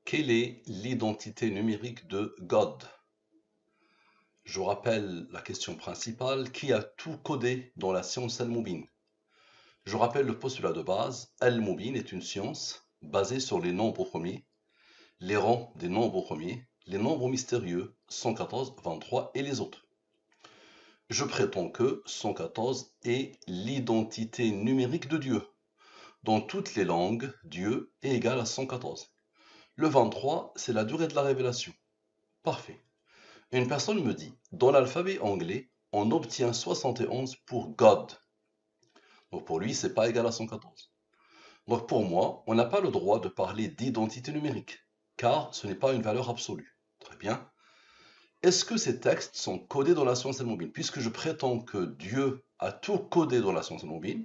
Quelle est l'identité numérique de God? Je vous rappelle la question principale, qui a tout codé dans la science Al-Moubin? Je rappelle le postulat de base, Al-Moubin est une science basée sur les nombres premiers, les rangs des nombres premiers, les nombres mystérieux, 114, 23 et les autres. Je prétends que 114 est l'identité numérique de Dieu. Dans toutes les langues, Dieu est égal à 114. Le 23, c'est la durée de la révélation. Parfait. Une personne me dit, dans l'alphabet anglais, on obtient 71 pour God. Donc pour lui, c'est pas égal à 114. Donc pour moi, on n'a pas le droit de parler d'identité numérique, car ce n'est pas une valeur absolue. Très bien. Est-ce que ces textes sont codés dans la science Al-Moubin? Puisque je prétends que Dieu a tout codé dans la science Al-Moubin,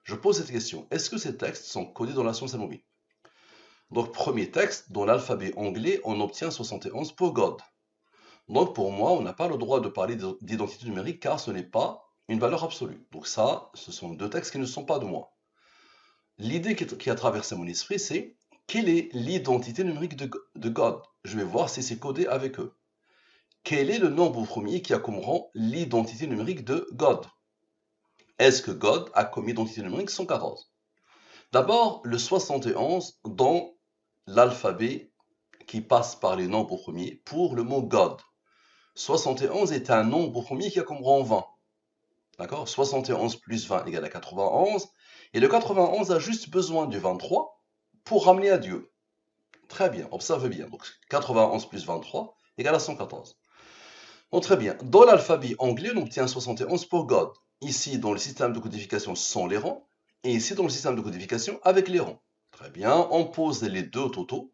je pose cette question. Est-ce que ces textes sont codés dans la science Al-Moubin? Donc premier texte, dans l'alphabet anglais, on obtient 71 pour God. Donc pour moi, on n'a pas le droit de parler d'identité numérique car ce n'est pas une valeur absolue. Donc ça, ce sont deux textes qui ne sont pas de moi. L'idée qui a traversé mon esprit, c'est quelle est l'identité numérique de God? Je vais voir si c'est codé avec eux. Quel est le nombre premier qui a comme rang l'identité numérique de God? Est-ce que God a comme identité numérique 114? D'abord, le 71 dans l'alphabet qui passe par les nombres premiers pour le mot God. 71 est un nombre premier qui a comme rang 20. D'accord? 71 plus 20 égale à 91. Et le 91 a juste besoin du 23 pour ramener à Dieu. Très bien, observez bien. Donc 91 plus 23 égale à 114. Donc très bien. Dans l'alphabet anglais, on obtient 71 pour God. Ici, dans le système de codification, sans les rangs. Et ici, dans le système de codification, avec les rangs. Très bien, on pose les deux totaux.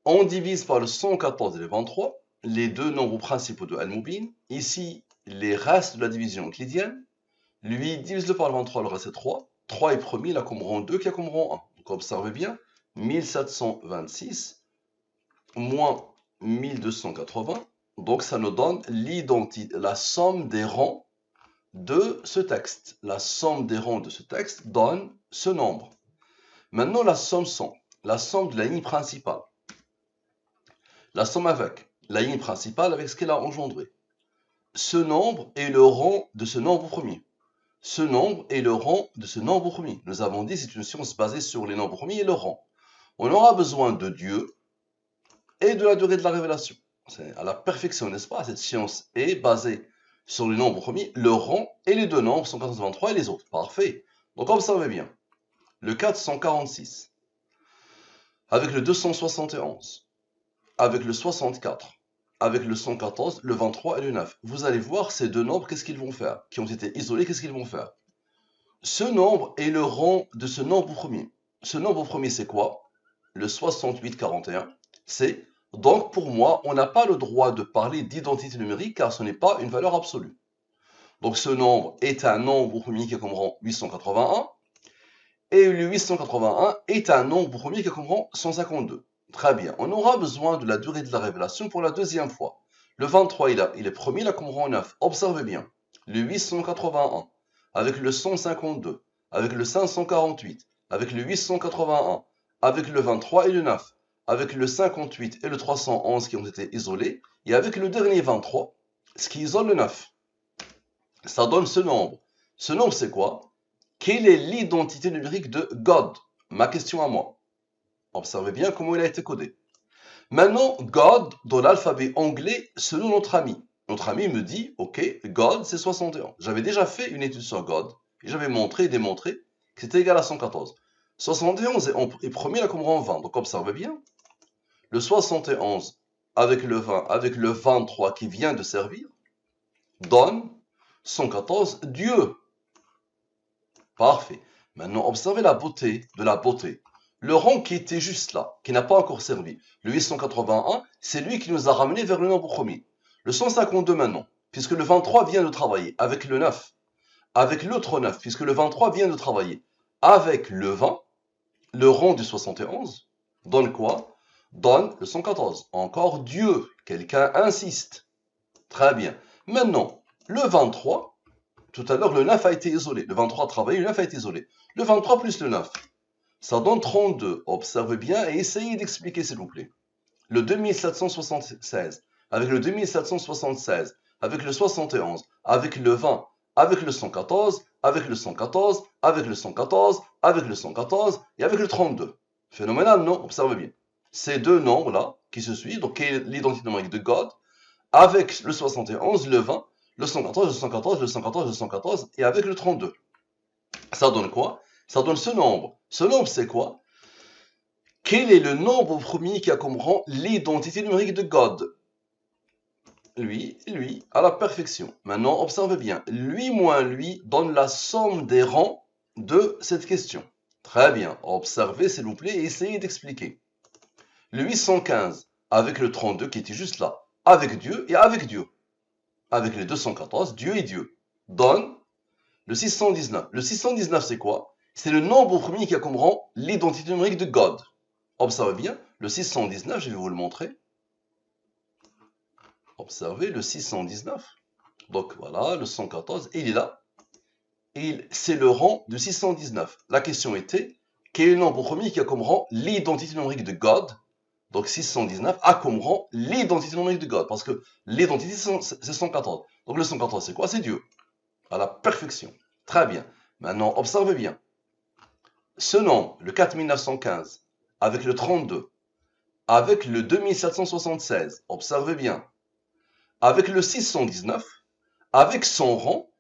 On divise par le 114 et le 23. Les deux nombres principaux de Al-Moubin. Ici, les restes de la division euclidienne. Lui, divise-le par le 23, le reste c'est 3. 3 est premier, il a comme rang 2 qui a comme rang 1. Donc observez bien, 1726 moins 1280. Donc ça nous donne l'identité, la somme des rangs de ce texte. La somme des rangs de ce texte donne ce nombre. Maintenant la somme 100, la somme de la ligne principale. La somme avec la ligne principale avec ce qu'elle a engendré. Ce nombre est le rang de ce nombre premier. Ce nombre est le rang de ce nombre premier. Nous avons dit que c'est une science basée sur les nombres premiers et le rang. On aura besoin de Dieu et de la durée de la révélation. C'est à la perfection, n'est-ce pas? Cette science est basée sur les nombres premiers, le rang et les deux nombres, 143 et les autres. Parfait. Donc observez bien. Le 446, avec le 271, avec le 64, avec le 114, le 23 et le 9. Vous allez voir ces deux nombres, qu'est-ce qu'ils vont faire? Qui ont été isolés, qu'est-ce qu'ils vont faire? Ce nombre est le rang de ce nombre premier. Ce nombre premier, c'est quoi? Le 6841. C'est, donc pour moi, on n'a pas le droit de parler d'identité numérique car ce n'est pas une valeur absolue. Donc ce nombre est un nombre premier qui a comme rang 881. Et le 881 est un nombre premier qui a comme rang 152. Très bien. On aura besoin de la durée de la révélation pour la deuxième fois. Le 23, il est premier, il a comme rang 9. Observez bien. Le 881, avec le 152, avec le 548, avec le 881, avec le 23 et le 9, avec le 58 et le 311 qui ont été isolés, et avec le dernier 23, ce qui isole le 9. Ça donne ce nombre. Ce nombre, c'est quoi? Quelle est l'identité numérique de God? Ma question à moi. Observez bien comment il a été codé. Maintenant, God, dans l'alphabet anglais, selon notre ami. Notre ami me dit, ok, God, c'est 61. J'avais déjà fait une étude sur God, et j'avais montré et démontré que c'était égal à 114. 71 est premier là comme rang 20, donc observez bien. Le 71 avec le 20, avec le 23 qui vient de servir, donne 114 Dieu. Parfait. Maintenant, observez la beauté de la beauté. Le rang qui était juste là, qui n'a pas encore servi, le 881, c'est lui qui nous a ramené vers le nombre premier. Le 152 maintenant, puisque le 23 vient de travailler, avec le 9, avec l'autre 9, puisque le 23 vient de travailler, avec le 20, le rang du 71, donne quoi? Donne le 114. Encore Dieu, quelqu'un insiste. Très bien. Maintenant, le 23, tout à l'heure, le 9 a été isolé. Le 23 a travaillé, le 9 a été isolé. Le 23 plus le 9. Ça donne 32. Observez bien et essayez d'expliquer, s'il vous plaît. Le 2776, avec le 2776, avec le 71, avec le 20, avec le 114, avec le 114, avec le 114, avec le 114 et avec le 32. Phénoménal, non? Observez bien. Ces deux nombres-là qui se suivent, donc qui est l'identité numérique de God, avec le 71, le 20, le 114, le 114, le 114, le 114 et avec le 32. Ça donne quoi? Ça donne ce nombre. Ce nombre, c'est quoi? Quel est le nombre premier qui a comme rang l'identité numérique de God? Lui, à la perfection. Maintenant, observez bien. Lui moins lui donne la somme des rangs de cette question. Très bien. Observez, s'il vous plaît, et essayez d'expliquer. Le 815, avec le 32 qui était juste là, avec Dieu et avec Dieu. Avec les 214, Dieu et Dieu. Donne le 619. Le 619, c'est quoi? C'est le nombre premier qui a comme rang l'identité numérique de God. Observez bien, le 619, je vais vous le montrer. Observez le 619. Donc voilà, le 114, il est là. C'est le rang de 619. La question était, quel est le nombre premier qui a comme rang l'identité numérique de God? Donc 619 a comme rang l'identité numérique de God. Parce que l'identité, c'est 114. Donc le 114, c'est quoi? C'est Dieu. À la perfection. Très bien. Maintenant, observez bien. Ce nombre, le 4915, avec le 32, avec le 2776, observez bien, avec le 619, avec son rang,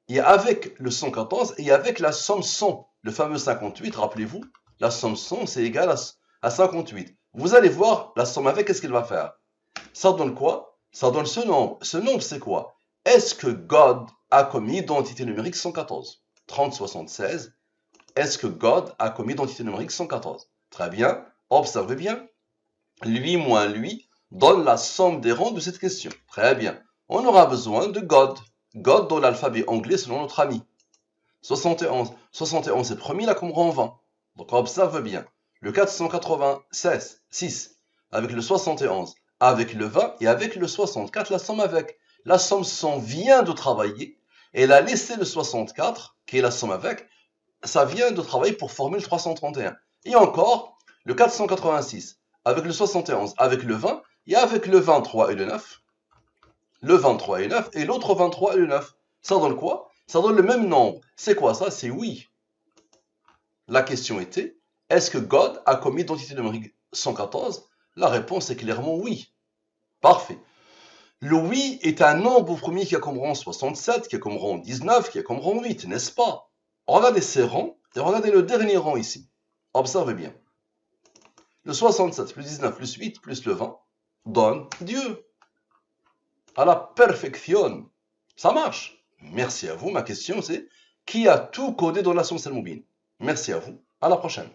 et avec le 114, et avec la somme 100, le fameux 58, rappelez-vous, la somme 100, c'est égal à 58. Vous allez voir, la somme avec, qu'est-ce qu'elle va faire? Ça donne quoi? Ça donne ce nombre. Ce nombre, c'est quoi? Est-ce que God a comme identité numérique 114? 3076. Est-ce que God a comme identité numérique 114? Très bien. Observez bien. Lui moins lui donne la somme des rangs de cette question. Très bien. On aura besoin de God. God dans l'alphabet anglais selon notre ami. 71. 71 c'est premier, là comme rang 20. Donc observe bien. Le 496, 6, avec le 71, avec le 20 et avec le 64, la somme avec. La somme 100 vient de travailler. Elle a laissé le 64, qui est la somme avec. Ça vient de travailler pour former le 331. Et encore, le 486, avec le 71, avec le 20, et avec le 23 et le 9. Le 23 et le 9, et l'autre 23 et le 9. Ça donne quoi? Ça donne le même nombre. C'est quoi ça? C'est oui. La question était, est-ce que God a comme identité numérique 114? La réponse est clairement oui. Parfait. Le oui est un nombre premier qui a comme rang 67, qui a comme rang 19, qui a comme rang 8, n'est-ce pas? Regardez ces rangs et regardez le dernier rang ici. Observez bien. Le 67 plus 19 plus 8 plus le 20 donne Dieu. À la perfection. Ça marche. Merci à vous. Ma question c'est, qui a tout codé dans la science mobile? Merci à vous. À la prochaine.